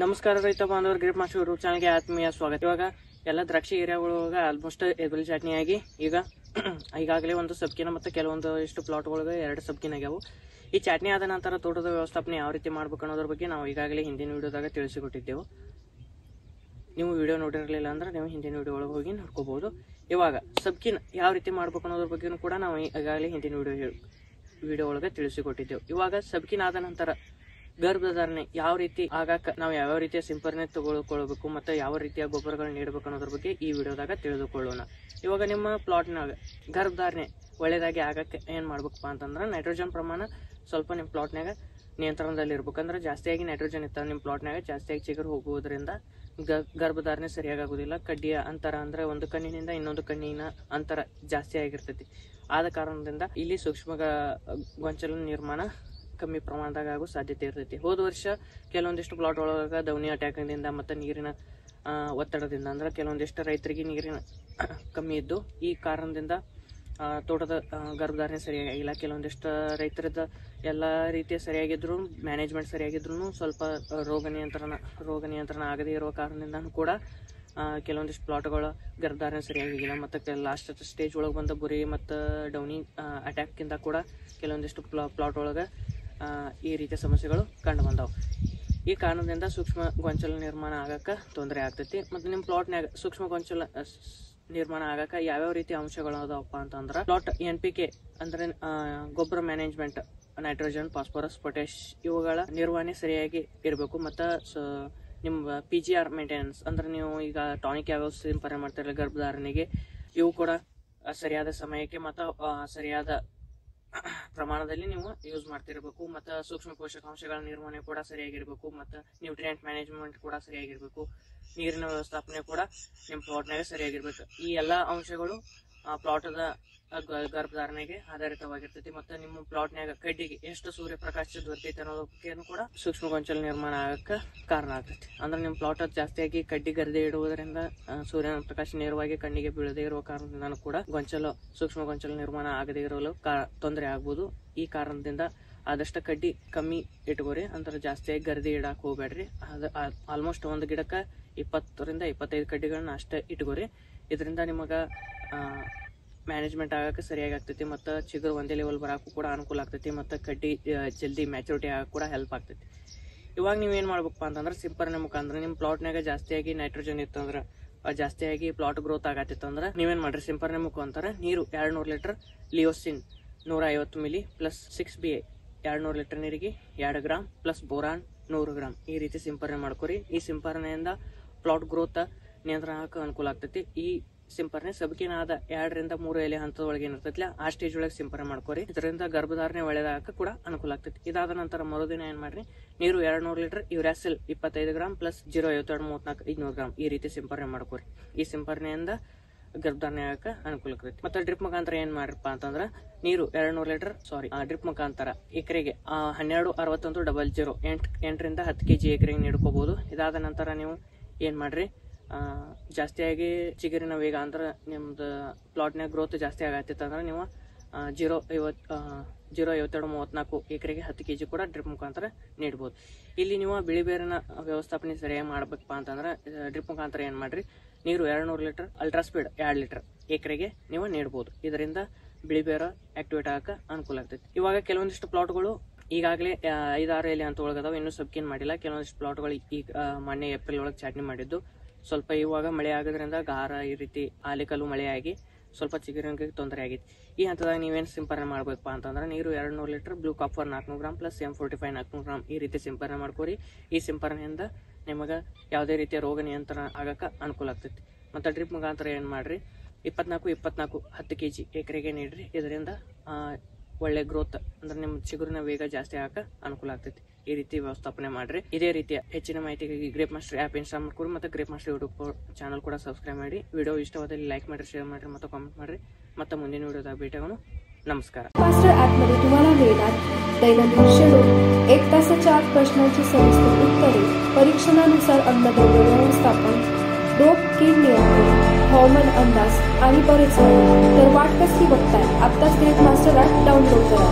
ನಮಸ್ಕಾರ ರೈತ ಬಾಂಧವರು, ಗ್ರೇಪ್ ಮಾಸ್ಟರ್ ಯೂಟ್ಯೂಬ್ ಚಾನಲ್ಗೆ ಆತ್ಮೀಯ ಸ್ವಾಗತ. ಇವಾಗ ಎಲ್ಲ ದ್ರಾಕ್ಷಿ ಏರಿಯಾಗಳೊಳಗ ಆಲ್ಮೋಸ್ಟ್ ಎಬಲ್ ಚಾಟ್ನಿ ಆಗಿ ಈಗಾಗಲೇ ಒಂದು ಸಬ್ಕಿನ ಮತ್ತು ಕೆಲವೊಂದು ಇಷ್ಟು ಪ್ಲಾಟ್ಗಳಿಗೆ 2 ಸಬ್ಕಿನ ಆಗ್ಯಾವು. ಈ ಚಾಟ್ನಿ ಆದ ನಂತರ ತೋಟದ ವ್ಯವಸ್ಥಾಪನೆ ಯಾವ ರೀತಿ ಮಾಡ್ಬೇಕು ಅನ್ನೋದ್ರ ಬಗ್ಗೆ ನಾವು ಈಗಾಗಲೇ ಹಿಂದಿನ ವಿಡಿಯೋದಾಗ ತಿಳಿಸಿಕೊಟ್ಟಿದ್ದೆವು. ನೀವು ವಿಡಿಯೋ ನೋಡಿರಲಿಲ್ಲ ಅಂದ್ರೆ ನೀವು ಹಿಂದಿನ ವಿಡಿಯೋ ಒಳಗೆ ಹೋಗಿ ನೋಡ್ಕೋಬಹುದು. ಇವಾಗ ಸಬ್ಕಿನ ಯಾವ ರೀತಿ ಮಾಡ್ಬೇಕು ಅನ್ನೋದ್ರ ಬಗ್ಗೆನೂ ಕೂಡ ನಾವು ಈಗಾಗಲೇ ಹಿಂದಿನ ವಿಡಿಯೋ ಒಳಗೆ ತಿಳಿಸಿಕೊಟ್ಟಿದ್ದೆವು. ಇವಾಗ ಸಬ್ಕಿನ ಆದ ನಂತರ ಗರ್ಭಧಾರಣೆ ಯಾವ ರೀತಿ ಆಗಾಕ ನಾವು ಯಾವ ರೀತಿಯ ಸಿಂಪರಣೆ ತಗೊಳ್ಕೊಳ್ಬೇಕು ಮತ್ತು ಯಾವ ರೀತಿಯ ಗೊಬ್ಬರಗಳನ್ನ ನೀಡಬೇಕು ಅನ್ನೋದ್ರ ಬಗ್ಗೆ ಈ ವಿಡಿಯೋದಾಗ ತಿಳಿದುಕೊಳ್ಳೋಣ. ಇವಾಗ ನಿಮ್ಮ ಪ್ಲಾಟ್ನಾಗ ಗರ್ಭಧಾರಣೆ ಒಳ್ಳೆಯದಾಗಿ ಆಗಕ್ಕೆ ಏನು ಮಾಡ್ಬೇಕಪ್ಪ ಅಂತಂದ್ರೆ ನೈಟ್ರೋಜನ್ ಪ್ರಮಾಣ ಸ್ವಲ್ಪ ನಿಮ್ಮ ಪ್ಲಾಟ್ನಾಗ ನಿಯಂತ್ರಣದಲ್ಲಿ ಇರ್ಬೇಕಂದ್ರೆ ಜಾಸ್ತಿಯಾಗಿ ನೈಟ್ರೋಜನ್ ಇತ್ತ ನಿಮ್ಮ ಪ್ಲಾಟ್ನಾಗ ಜಾಸ್ತಿಯಾಗಿ ಚಿಗುರು ಹೋಗುವುದರಿಂದ ಗರ್ಭಧಾರಣೆ ಸರಿಯಾಗುವುದಿಲ್ಲ. ಕಡ್ಡಿಯ ಅಂತರ ಅಂದ್ರೆ ಒಂದು ಕಣ್ಣಿನಿಂದ ಇನ್ನೊಂದು ಕಣ್ಣಿನ ಅಂತರ ಜಾಸ್ತಿ ಆಗಿರ್ತೈತಿ. ಆದ ಕಾರಣದಿಂದ ಇಲ್ಲಿ ಸೂಕ್ಷ್ಮ ಗೊಂಚಲು ನಿರ್ಮಾಣ ಕಮ್ಮಿ ಪ್ರಮಾಣದಾಗ ಆಗೋ ಸಾಧ್ಯತೆ ಇರ್ತೈತಿ. ಹೋದ ವರ್ಷ ಕೆಲವೊಂದಿಷ್ಟು ಪ್ಲಾಟ್ ಒಳಗ ದವನಿ ಅಟ್ಯಾಕ್ದಿಂದ ಮತ್ತು ನೀರಿನ ಒತ್ತಡದಿಂದ ಅಂದ್ರೆ ಕೆಲವೊಂದಿಷ್ಟು ರೈತರಿಗೆ ನೀರಿನ ಕಮ್ಮಿ ಇದ್ದು ಈ ಕಾರಣದಿಂದ ತೋಟದ ಗರ್ಭಧಾರಣೆ ಸರಿಯಾಗಿಲ್ಲ. ಕೆಲವೊಂದಿಷ್ಟು ರೈತರದ ಎಲ್ಲ ರೀತಿಯ ಸರಿಯಾಗಿದ್ರು, ಮ್ಯಾನೇಜ್ಮೆಂಟ್ ಸರಿಯಾಗಿದ್ರು ಸ್ವಲ್ಪ ರೋಗ ನಿಯಂತ್ರಣ ಆಗದೇ ಇರುವ ಕಾರಣದಿಂದ ಕೂಡ ಕೆಲವೊಂದಿಷ್ಟು ಪ್ಲಾಟ್ಗಳ ಗರ್ಭಧಾರಣೆ ಸರಿಯಾಗಿಲ್ಲ. ಮತ್ತು ಲಾಸ್ಟ್ ಸ್ಟೇಜ್ ಒಳಗೆ ಬಂದ ಬುರಿ ಮತ್ತು ಡೌನಿ ಅಟ್ಯಾಕ್ಕಿಂದ ಕೂಡ ಕೆಲವೊಂದಿಷ್ಟು ಪ್ಲಾಟ್ ಒಳಗೆ ಈ ರೀತಿಯ ಸಮಸ್ಯೆಗಳು ಕಂಡು ಬಂದಾವು. ಈ ಕಾರಣದಿಂದ ಸೂಕ್ಷ್ಮ ಗೊಂಚಲು ನಿರ್ಮಾಣ ಆಗಕ್ಕೆ ತೊಂದರೆ ಆಗ್ತೈತಿ. ಮತ್ತು ನಿಮ್ಮ ಪ್ಲಾಟ್ನಾಗ ಸೂಕ್ಷ್ಮ ಗೊಂಚಲ ನಿರ್ಮಾಣ ಆಗಕ್ಕೆ ಯಾವ್ಯಾವ ರೀತಿಯ ಅಂಶಗಳು ಅದಾವಪ್ಪ ಅಂತಂದ್ರೆ ಪ್ಲಾಟ್ NPK ಅಂದ್ರೆ ಗೊಬ್ಬರ ಮ್ಯಾನೇಜ್ಮೆಂಟ್, ನೈಟ್ರೋಜನ್, ಫಾಸ್ಫರಸ್, ಪೊಟ್ಯಾಶ್ ಇವುಗಳ ನಿರ್ವಹಣೆ ಸರಿಯಾಗಿ ಇರಬೇಕು. ಮತ್ತು ನಿಮ್ಮ PGR ಮೇಂಟೆನೆನ್ಸ್ ಅಂದ್ರೆ ನೀವು ಈಗ ಟಾನಿಕ್ ಯಾವ್ಯಾವ ಸಿಂಪರಣೆ ಮಾಡ್ತಿರಲ್ಲ ಗರ್ಭಧಾರಣೆಗೆ ಇವು ಕೂಡ ಸರಿಯಾದ ಸಮಯಕ್ಕೆ ಮತ್ತು ಸರಿಯಾದ ಪ್ರಮಾಣದಲ್ಲಿ ನೀವು ಯೂಸ್ ಮಾಡ್ತಿರ್ಬೇಕು. ಮತ್ತು ಸೂಕ್ಷ್ಮ ಪೋಷಕಾಂಶಗಳ ನಿರ್ವಹಣೆ ಕೂಡ ಸರಿಯಾಗಿರ್ಬೇಕು. ಮತ್ತು ನ್ಯೂಟ್ರಿಯೆಂಟ್ ಮ್ಯಾನೇಜ್ಮೆಂಟ್ ಕೂಡ ಸರಿಯಾಗಿರ್ಬೇಕು. ನೀರಿನ ವ್ಯವಸ್ಥಾಪನೆ ಕೂಡ ನಿಮ್ಮ ಪ್ಲಾಟ್ನಾಗ ಸರಿಯಾಗಿರ್ಬೇಕು. ಈ ಎಲ್ಲ ಅಂಶಗಳು ಪ್ಲಾಟದ ಗರ್ಭಧಾರಣೆಗೆ ಆಧಾರಿತವಾಗಿರ್ತೈತಿ. ಮತ್ತು ನಿಮ್ಮ ಪ್ಲಾಟ್ನಾಗ ಕಡ್ಡಿಗೆ ಎಷ್ಟು ಸೂರ್ಯಪ್ರಕಾಶ ದೊರೆತೈತೆ ಅನ್ನೋದಕ್ಕೇನು ಕೂಡ ಸೂಕ್ಷ್ಮ ಗೊಂಚಲು ನಿರ್ಮಾಣ ಆಗಕ್ಕೆ ಕಾರಣ ಆಗ್ತೈತಿ. ಅಂದ್ರೆ ನಿಮ್ಮ ಪ್ಲಾಟ್ ಜಾಸ್ತಿಯಾಗಿ ಕಡ್ಡಿ ಗರದೆ ಇಡುವುದರಿಂದ ಸೂರ್ಯನ ಪ್ರಕಾಶ ನೇರವಾಗಿ ಕಣ್ಣಿಗೆ ಬೀಳದೇ ಇರುವ ಕಾರಣದಿಂದ ಕೂಡ ಸೂಕ್ಷ್ಮ ಗೊಂಚಲು ನಿರ್ಮಾಣ ಆಗದೇ ಇರಲು ತೊಂದರೆ ಆಗ್ಬೋದು. ಈ ಕಾರಣದಿಂದ ಆದಷ್ಟು ಕಡ್ಡಿ ಕಮ್ಮಿ ಇಟ್ಕೋರಿ, ಅಂದ್ರೆ ಜಾಸ್ತಿಯಾಗಿ ಗರದಿ ಇಡಕ್ಕೆ ಹೋಗ್ಬೇಡ್ರಿ. ಆಲ್ಮೋಸ್ಟ್ ಒಂದು ಗಿಡಕ್ಕೆ 20 ರಿಂದ 25 ಕಡ್ಡಿಗಳನ್ನ ಅಷ್ಟೇ ಇಟ್ಕೋರಿ. ಇದರಿಂದ ನಿಮಗೆ ಮ್ಯಾನೇಜ್ಮೆಂಟ್ ಆಗಕ್ಕೆ ಸರಿಯಾಗಿ ಆಗ್ತೈತಿ. ಮತ್ತು ಚಿಗುರು ಒಂದೇ ಲೆವೆಲ್ ಬರೋಕ್ಕೂ ಕೂಡ ಅನುಕೂಲ ಆಗ್ತೈತಿ. ಮತ್ತು ಕಡ್ಡಿ ಜಲ್ದಿ ಮ್ಯಾಚುರಿಟಿ ಆಗಕ್ಕೆ ಕೂಡ ಹೆಲ್ಪ್ ಆಗ್ತೈತಿ. ಇವಾಗ ನೀವೇನು ಮಾಡ್ಬೇಕಪ್ಪ ಅಂತಂದ್ರೆ ಸಿಂಪರಣೆ ಮುಖಾಂತರ ನಿಮ್ಮ ಪ್ಲಾಟ್ನಾಗ ಜಾಸ್ತಿಯಾಗಿ ನೈಟ್ರೋಜನ್ ಇತ್ತಂದ್ರೆ ಜಾಸ್ತಿಯಾಗಿ ಪ್ಲಾಟ್ ಗ್ರೋತ್ ಆಗತ್ತಿತ್ತಂದ್ರೆ ನೀವೇನು ಮಾಡ್ರಿ ಸಿಂಪರಣೆ ಮುಖಾಂತರ ನೀರು 200 ಲೀಟರ್ ಲಿಯೋಸಿನ್ 150 ಮಿಲಿ ಪ್ಲಸ್ 6BA 200 ಲೀಟರ್ ನೀರಿಗೆ 2 ಗ್ರಾಮ್ ಪ್ಲಸ್ ಬೋರಾನ್ 100 ಗ್ರಾಮ್ ಈ ರೀತಿ ಸಿಂಪರಣೆ ಮಾಡ್ಕೊರಿ. ಈ ಸಿಂಪರಣೆಯಿಂದ ಪ್ಲಾಟ್ ಗ್ರೋತ್ ನಿಯಂತ್ರಣ ಆಗಕ್ಕೆ ಅನುಕೂಲ ಆಗ್ತೈತಿ. ಈ ಸಿಂಪರಣೆ ಸಬ್ಕಿನಾದ 2 ರಿಂದ 3 ಎಲೆ ಹಂತದೊಳಗೆ ಏನಿರ್ತೈತಿಲ್ಲ ಆ ಸ್ಟೇಜ್ ಒಳಗೆ ಸಿಂಪರಣೆ ಮಾಡ್ಕೋರಿ. ಇದರಿಂದ ಗರ್ಭಧಾರಣೆ ಒಳ್ಳೆದಾಗಕ್ಕೆ ಕೂಡ ಅನುಕೂಲ ಆಗ್ತೈತಿ. ಇದಾದ ನಂತರ ಮರುದಿನ ಏನ್ ಮಾಡ್ರಿ ನೀರು 200 litre uracil 25 gram plus 0.5234 500 gram ಈ ರೀತಿ ಸಿಂಪರಣೆ ಮಾಡ್ಕೋರಿ. ಈ ಸಿಂಪರಣೆಯಿಂದ ಗರ್ಭಧಾರಣೆ ಆಗಕ್ಕೆ ಅನುಕೂಲ ಆಗ್ತೈತಿ. ಮತ್ತೆ ಡ್ರಿಪ್ ಮುಖಾಂತರ ಏನ್ ಮಾಡ್ರಪ್ಪ ಅಂತಂದ್ರ ನೀರು 200 ಲೀಟರ್ ಡ್ರಿಪ್ ಮುಖಾಂತರ ಎಕರೆಗೆ 126100 8 ರಿಂದ 10 kg ಎಕರೆಗೆ ನೀಡ್ಕೋಬಹುದು. ಇದಾದ ನಂತರ ನೀವು ಏನ್ ಮಾಡ್ರಿ ಜಾಸ್ತಿಯಾಗಿ ಚಿಗುರಿನ ವೇಗ ಅಂದ್ರೆ ನಿಮ್ದು ಪ್ಲಾಟ್ನಾಗ ಗ್ರೋತ್ ಜಾಸ್ತಿ ಆಗತ್ತಿತ್ತು ಅಂದ್ರೆ ನೀವು 0.5234 ಎಕರೆಗೆ 10 kg ಕೂಡ ಡ್ರಿಪ್ ಮುಖಾಂತರ ನೀಡ್ಬೋದು. ಇಲ್ಲಿ ನೀವು ಬಿಳಿ ಬೇರಿನ ವ್ಯವಸ್ಥಾಪನೆ ಸರಿಯಾಗಿ ಮಾಡ್ಬೇಕಪ್ಪ ಅಂತಂದ್ರೆ ಡ್ರಿಪ್ ಮುಖಾಂತರ ಏನ್ ಮಾಡ್ರಿ ನೀರು 200 ಲೀಟರ್ ಅಲ್ಟ್ರಾಸ್ಪೀಡ್ 2 ಲೀಟರ್ ಎಕರೆಗೆ ನೀವು ನೀಡ್ಬೋದು. ಇದರಿಂದ ಬಿಳಿ ಬೇರ ಆಕ್ಟಿವೇಟ್ ಆಗಕ್ಕೆ ಅನುಕೂಲ ಆಗ್ತೈತಿ. ಇವಾಗ ಕೆಲವೊಂದಿಷ್ಟು ಪ್ಲಾಟ್ಗಳು ಈಗಾಗಲೇ 5-6 ಎಲೆ ಅಂತ ಒಳಗದಾವ, ಇನ್ನೂ ಸಬ್ಕಿನ್ ಮಾಡಿಲ್ಲ. ಕೆಲವೊಂದಿಷ್ಟು ಪ್ಲಾಟ್ಗಳು ಈಗ ಮೊನ್ನೆ ಏಪ್ರಿಲ್ ಒಳಗೆ ಚಾಟ್ನಿ ಮಾಡಿದ್ದು. ಸ್ವಲ್ಪ ಇವಾಗ ಮಳೆ ಆಗೋದ್ರಿಂದ ಗಾರ ಈ ರೀತಿ ಆಲಿಕಲ್ಲು ಮಳೆಯಾಗಿ ಸ್ವಲ್ಪ ಚಿಗುರಿಗೆ ತೊಂದರೆ ಆಗಿತ್ತು. ಈ ಹಂತದಾಗ ನೀವೇನು ಸಿಂಪರಣೆ ಮಾಡ್ಬೇಕಪ್ಪ ಅಂತಂದ್ರೆ ನೀರು 200 litre blue copper 400 gram plus M45 400 gram ಈ ರೀತಿ ಸಿಂಪರಣೆ ಮಾಡ್ಕೋರಿ. ಈ ಸಿಂಪರಣೆಯಿಂದ ನಿಮಗೆ ಯಾವುದೇ ರೀತಿಯ ರೋಗ ನಿಯಂತ್ರಣ ಆಗಕ್ಕೆ ಅನುಕೂಲ ಆಗ್ತೈತಿ. ಮತ್ತು ಡ್ರಿಪ್ ಮುಖಾಂತರ ಏನು ಮಾಡ್ರಿ 24 10 kg ಎಕರೆಗೆ ನೀಡ್ರಿ. ಇದರಿಂದ ಒಳ್ಳೆ ಗ್ರೋತ್ ಅಂದ್ರೆ ನಿಮ್ಮ ಚಿಗುರಿನ ವೇಗ ಜಾಸ್ತಿ ಆಗಕ್ಕೆ ಅನುಕೂಲ ಆಗ್ತೈತಿ. ಈ ರೀತಿ ವ್ಯವಸ್ಥಾಪನೆ ಮಾಡ್ರಿ. ಇದೇ ರೀತಿಯ ಹೆಚ್ಚಿನ ಮಾಹಿತಿಗಾಗಿ ಗ್ರೇಪ್ ಮಾಸ್ಟರ್ ಆ್ಯಪ್ ಇನ್ಸ್ಟಾಲ್ ಮಾಡ್ಕೊರಿ ಮತ್ತು ಗ್ರೇಪ್ ಮಾಸ್ಟರ್ ಯೂಟ್ಯೂಬ್ ಚಾನಲ್ ಕೂಡ ಸಬ್ಸ್ಕ್ರೈಬ್ ಮಾಡಿ. ವಿಡಿಯೋ ಇಷ್ಟವಾದಲ್ಲಿ ಲೈಕ್ ಮಾಡಿ, ಶೇರ್ ಮಾಡಿ ಮತ್ತು ಕಾಮೆಂಟ್ ಮಾಡ್ರಿ. ಮತ್ತು ಮುಂದಿನ ವಿಡಿಯೋದಾಗ ಭೇಟಿಯಾಗೋಣ. नमस्कार. मास्टर ॲपमध्ये तुम्हाला मिळणार दैनंदिन शेड्यूल, 1 तासाच्या आत प्रश्नांची सविस्तर उत्तरे, परीक्षणानुसार अन्नद्रव्य व्यवस्थापन, रोग कीड नियंत्रण, हवामान अंदाज आणि बरेच काही. तर वाट कसली बघताय? आत्ताच ग्रेप मास्टर ॲप डाउनलोड करा.